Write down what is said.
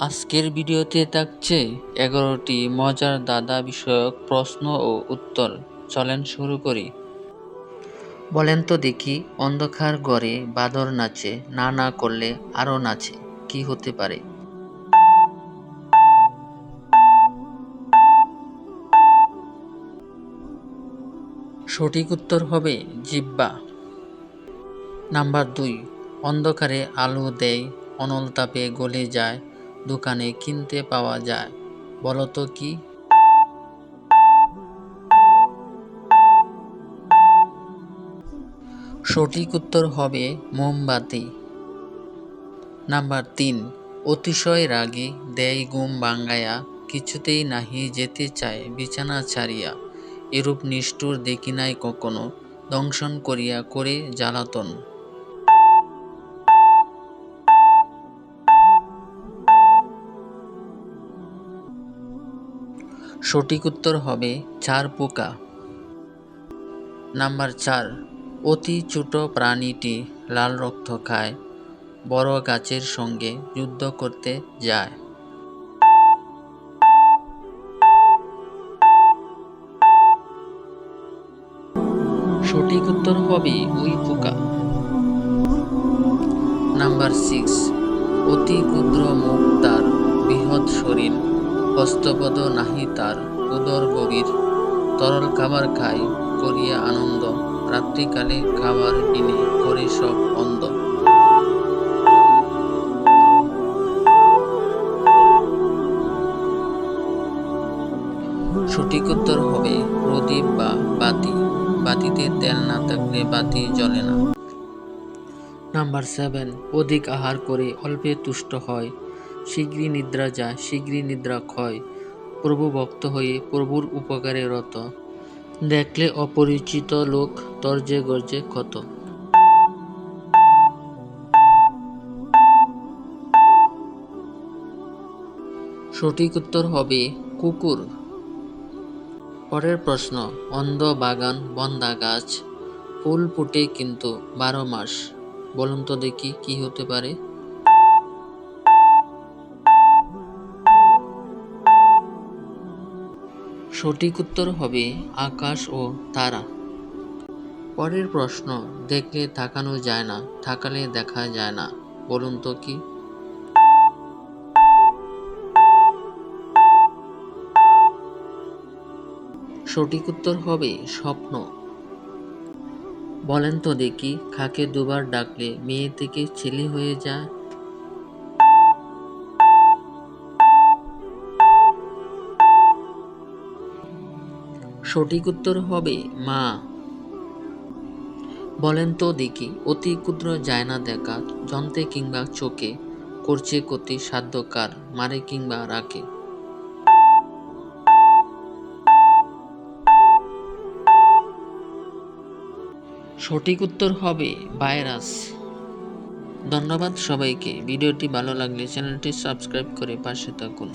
আজকের ভিডিওতে থাকছে 11টি মজার দাদা বিষয়ক প্রশ্ন ও উত্তর। চলেন শুরু করি। বলেন তো দেখি, অন্ধকার ঘরে বাদর নাচে, না না করলে আরো নাচে, কি হতে পারে? সঠিক উত্তর হবে জিহ্বা। নাম্বার 2, অন্ধকারে আলো দেয়, অনল তাপে গলে যায়, দোকানে কিনতে পাওয়া যায়, বলো তো কি? সঠিক উত্তর হবে মোমবাতি। নাম্বার 3, অতিশয় রাগী, দেয় ঘুম ভাঙ্গাইয়া, কিছুতেই নাহি যেতে চায় বিছানা ছাড়িয়া, এরূপ নিষ্ঠুর দেখি নাই কখনো, দংশন করিয়া করে জ্বালাতন। সঠিক উত্তর হবে চার পোকা। নাম্বার 4, অতি ছোট প্রাণীটি লাল রক্ত খায়, বড় গাছের সঙ্গে যুদ্ধ করতে যায়। সঠিক উত্তর হবে উই পোকা। নাম্বার 6, অতি ক্ষুদ্র মুখ তার, বৃহৎ শরীর, হস্তপদ নাহি তার, উদর গভীর, তরল খাবার খায় করিয়া আনন্দ, রাত্রিকালে খাবার বিনে করে সব অন্ধ। সঠিক উত্তর হবে প্রদীপ বা বাতি। বাতিতে তেল না থাকলে বাতি জ্বলে না। নাম্বার 7, অধিক আহার করে অল্পে তুষ্ট হয়, শীঘ্রই নিদ্রা যায়, শীঘ্রই নিদ্রা ক্ষয়, প্রভু ভক্ত হয়ে প্রভুর উপকারে রত, দেখলে অপরিচিত লোক তর্জে গর্জে ক্ষত। সঠিক উত্তর হবে কুকুর। পরের প্রশ্ন, অন্ধ বাগান বন্ধা গাছ, ফুল ফুটে কিন্তু 12 মাস, বলুন তো দেখি কি হতে পারে? সঠিক উত্তর হবে আকাশ ও তারা। পরের প্রশ্ন, দেখলে তাকানো যায় না, তাকালে দেখা যায় না, বলুন তো কি? সঠিক উত্তর হবে স্বপ্ন। বলেন তো দেখি, কাকে দুবার ডাকলে মেয়ে থেকে ছেলে হয়ে যায়? সঠিক উত্তর হবে মা। বলেন তো দেখি, অতি ক্ষুদ্র যায় না দেখা, যন্ত্রে কিংবা চোখে, করছে ক্ষতি সাধ্য কার, মারে কিংবা রাখে? সঠিক উত্তর হবে ভাইরাস। ধন্যবাদ সবাইকে। ভিডিওটি ভালো লাগলে চ্যানেলটি সাবস্ক্রাইব করে পাশে থাকুন।